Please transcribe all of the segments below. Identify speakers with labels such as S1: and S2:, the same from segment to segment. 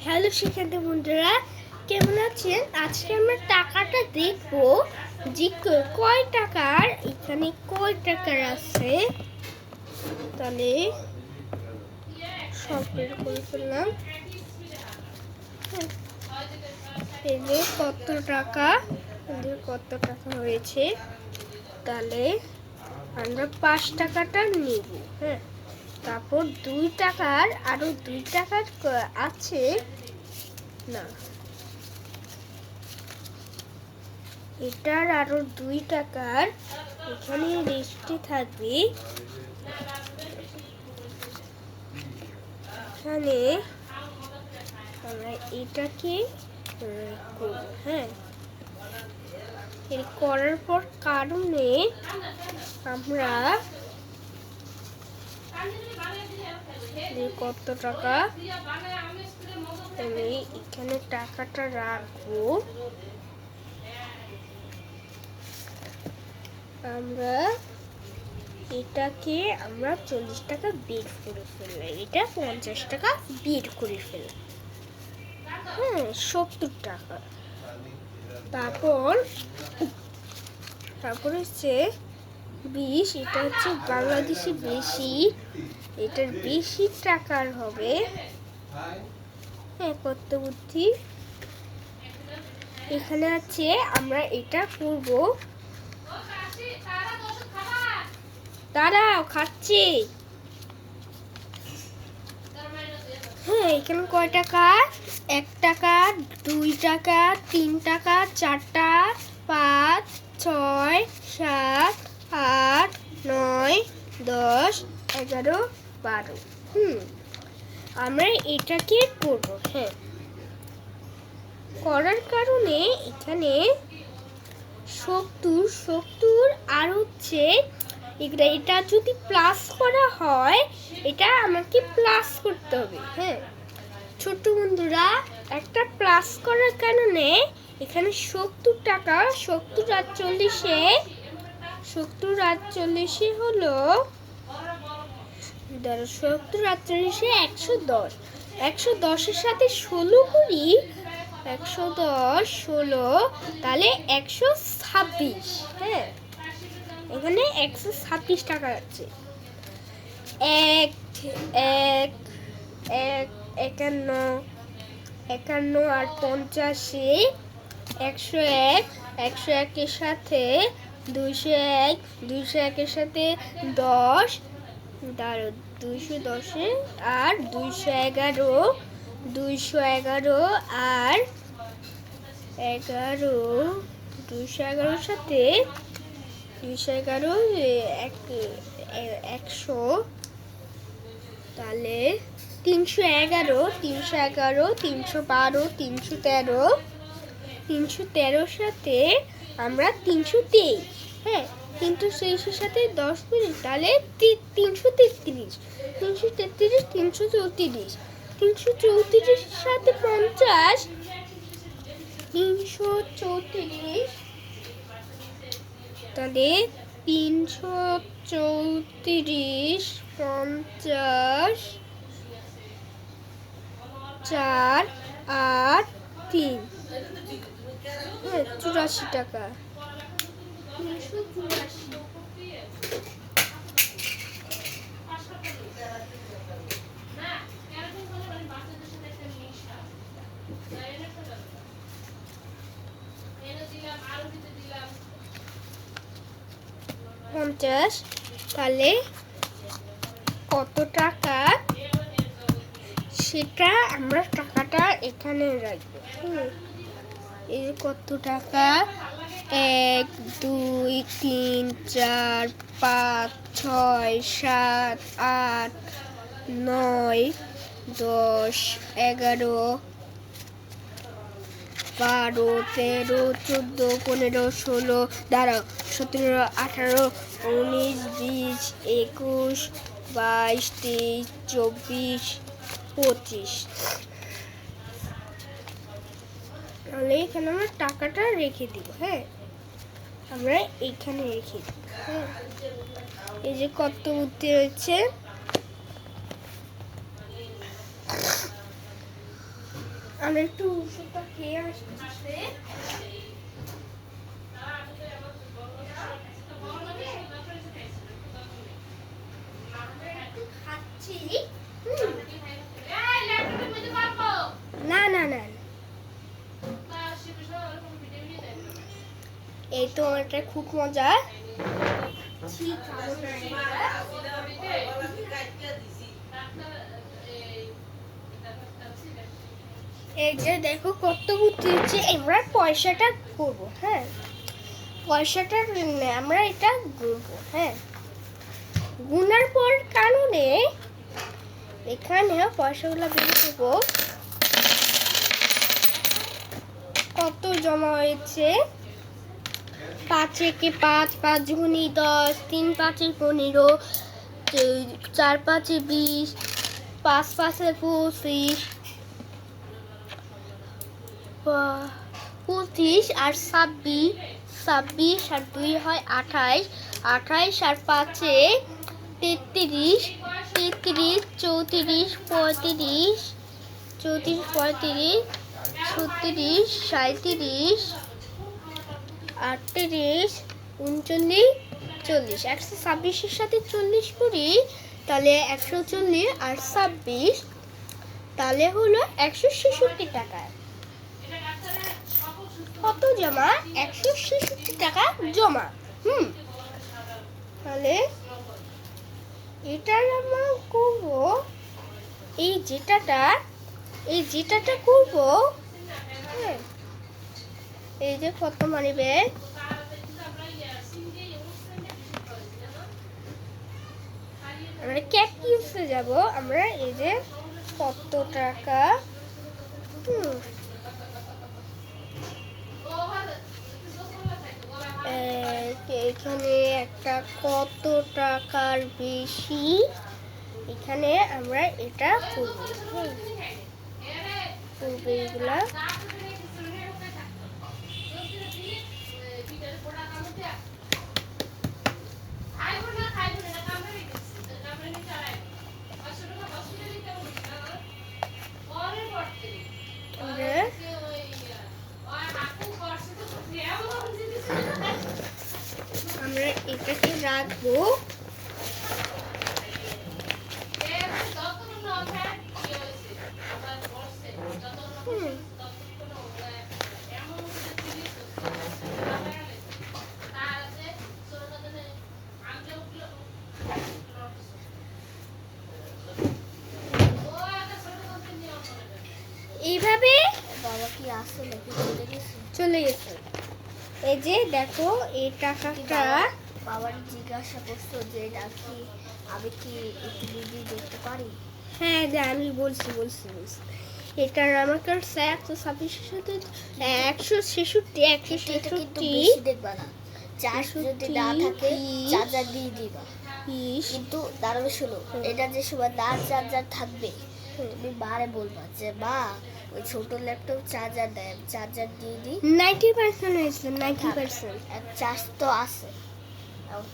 S1: Hello শিক্ষার্থী বন্ধুরা, কেমন আছেন? আজকে আমরা টাকাটা দেখবো যে কয় টাকার, এখানে কয় টাকার আছে। তাহলে সব বের করে ফেললাম। এই যে কত টাকা হয়েছে। তাহলে আমরা 5 টাকাটা নিব। হ্যাঁ, তারপর 2 টাকার আরো 2 টাকার আছে না, এটার আরো 2 টাকার এখানে রেস্টে থাকবে। এখানে আমরা এটাকে করব। হ্যাঁ, এর করার পর কারণে আমরা কত টাকা, আমি এখানে টাকাটা রাখবো। আমরা এটাকে 40 টাকা বের করে ফেললাম, এটা 50 টাকা বের করে ফেললাম। হ্যাঁ, 70 টাকা। তারপর হচ্ছে 20, এটা হচ্ছে বাংলাদেশি বেশি, এটার বেশি টাকার হবে। হ্যাঁ, কত বুদ্ধি। এখানে আছে, আমরা এটা করব। দাঁড়াও, খাচ্ছি। হ্যাঁ, এখানে কয় টাকা? 1 টাকা, 2 টাকা, 3 টাকা, 4টা, 5, 6, 7, 8, 9, 10, 11, 12। আমরা এটাকে করব। হ্যাঁ, করার কারণে এখানে 70 আর হচ্ছে এটা যদি প্লাস করা হয়, এটা আমাকে প্লাস করতে হবে। হ্যাঁ ছোট বন্ধুরা, একটা প্লাস করার কারণে এখানে 70 টাকা, 70 আর 40 হলো 70 আর 40 110। 110-এর সাথে 16 করি, 110, 16, তাহলে 126। হ্যাঁ, এখানে 126 টাকা আছে। 51 আর 50, 101, 101-এর সাথে 201, 201-এর সাথে 10, 210 আর 211, 211 আর 11, 211-এর সাথে 211, 100, তাহলে 311, 312, 313, 313-এর সাথে আমরা 323। হ্যাঁ, 323-এর সাথে 10 মিনিট, তাহলে 333, 333, 334, 334-এর সাথে 50, 334, তাহলে 334, 50, 4, 8, 3, 84 টাকা। 50, তাহলে কত টাকা, সেটা আমরা টাকাটা এখানে রাখবো। এই কত টাকা, 1, 2, 3, 4, 5, 6, 7, 8, 9, 10, 11, 12, 13, 14, 15, 16, দাঁড়াও, 17, 18, 19, 20, 21, 22, 23, 24, 25। তাহলে এখানে আমরা টাকাটা রেখে দিব। হ্যাঁ, আমরা এখানে রেখে দিব। হ্যাঁ, এই যে কত বুদ্ধি হয়েছে। আমি একটু ওষুধটা খেয়ে আসতেছি। খাচ্ছি। না না না, এই তো এটা খুব মজা। এই যে দেখো কত বুদ্ধি হচ্ছে। আমরা পয়সাটা করবো, হ্যাঁ পয়সাটা আমরা এটা গুনবো, হ্যাঁ গুনার পর কারণে এখানে পয়সাগুলো বের করবো কত জমা হয়েছে। 5 একে 5, 5 গুণি 10, 3 5 15, 4 5 20, 5 5 25, 25 আর 26, 26 আর 2 হয় 28, 28 আর 5 33, 33 34 35, 34 35, 36 37, 38 39 40। 126-এর সাথে 40 করি তাহলে 140 আর 26 তাহলে হলো 166 টাকা। কত জমা? 166 টাকা জমা। তাহলে এটার আমরা করব এই যেটাটা করব, হ্যাঁ এই যে কত মানি ব্যাগ, আমরা ক্যাপিউসে যাব। আমরা এই যে কত টাকা, এখানে একটা কত টাকার বেশি, এখানে আমরা এটা করব, এইগুলা আমরা এটাকে রাখবো। এইভাবে
S2: বাবা কি আসলে
S1: চলে গেছে। এই যে দেখো এই টাকাটা
S2: বাবার জিজ্ঞাসা করছো যে এটা কি আমি কি একটু দিদি দেখতে পারি?
S1: হ্যাঁ যে আমি বলছি। এটার আমার কাছে 126-এর সাথে 166
S2: দেখবা না, চার্জ যদি না থাকে চার্জার দিয়ে দিবা। কিন্তু দাঁড়াবে শোনো, এটা যে সময় দাঁড় চার্জার থাকবে তুমি বারে বলবা যে মা ওই ছোট ল্যাপটপ চার্জার দেয়, চার্জার দিয়ে দিই।
S1: 90% হয়েছে, 90%
S2: চার্জ তো আছে,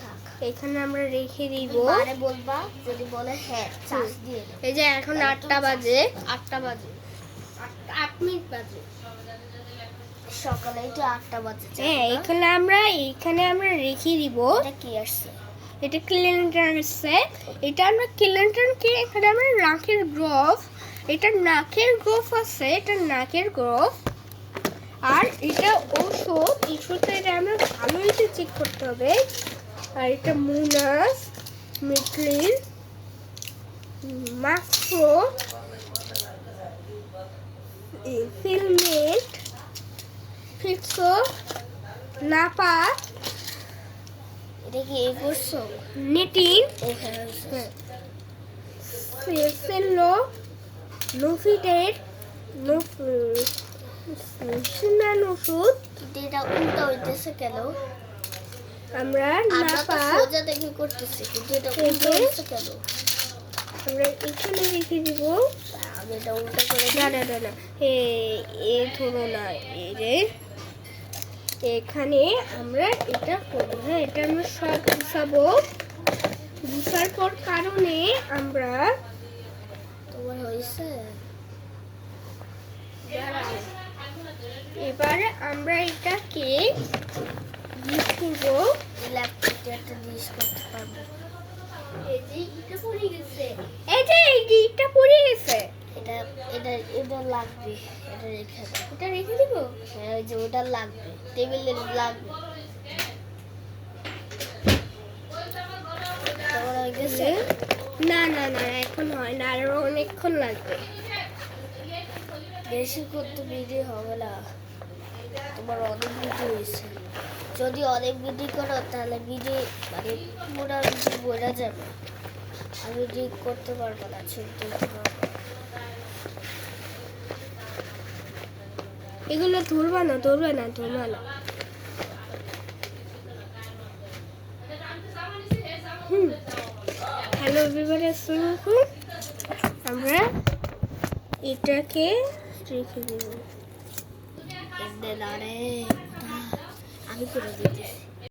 S2: থাক
S1: এখানে আমরা রেখে দিব।
S2: বারে বলবা, যদি বলে হ্যাঁ চার্জ দিয়ে দাও।
S1: এই যে এখন 8টা বাজে, 8 মিনিট বাজে
S2: সকালে, এটা 8টা বাজে।
S1: হ্যাঁ এখানে আমরা রেখে দিব।
S2: এটা কি আসছে?
S1: এটা ক্যালেন্ডার আছে। এটা আমরা ক্যালেন্ডারকে এখানে আমরা নাকের গ্রোভ, এটা নাকের গ্রোভ আছে, এটা নাকের গ্রোভ। আর এটা ওষুধটা এটা আমরা ভালোই চেক করতে হবে। আর এটা মুনাস, মিথলিন, মাস্ট্রো, ফিলমেট, ফিক্সো, নাপা,
S2: এটা কি এই করছো?
S1: নেটিন, সেলো, নোফিটের, সুনান ওষুধ।
S2: কিন্তু এটা উল্টা হইতেছে কেন?
S1: আমরা নাপা
S2: সোজা দেখে করতেছি, কিন্তু এটা উল্টা হইতেছে কেন?
S1: আমরা এখানে রেখে দিব।
S2: আমি এটা উল্টা করে
S1: না এ ধরো না, এই যে এখানে আমরা এটা করবো। হ্যাঁ এটা আমরা সব গুছাবো। গুছার পর কারণে আমরা
S2: তোমার হয়েছে
S1: এবার আমরা এটাকে কি করবো?
S2: ল্যাপটপে একটা জিনিস করতে পারবো।
S1: এই যে ইটা পড়ে গেছে, এই যে ইটা পড়ে গেছে,
S2: এটা এটা এটা লাগবে, এটা রেখে দাও।
S1: এটা রেখে দিব।
S2: হ্যাঁ, ওই যে ওটা লাগবে, টেবিলে লাগবে। তোমার হয়ে গেছে?
S1: না না না এখন হয় না, আরো অনেকক্ষণ লাগবে।
S2: বেশি করতে ভিডিও হবে না, তোমার অনেক ভিডিও হয়েছে। যদি অনেক ভিডিও করো তাহলে ভিডিও মানে পুরো ভিডিও বোঝা যাবে, আমি ভিডিও করতে পারবো না, ছবি তুলতে পারবো না।
S1: এগুলো ধরবা না, ধরবা না, ধরবা না। হ্যালো এভরিবডি, আসসালামু আলাইকুম। আমরা এটাকে রেখে দেব।
S2: এমনি না রে, আমি করে দিতেছি।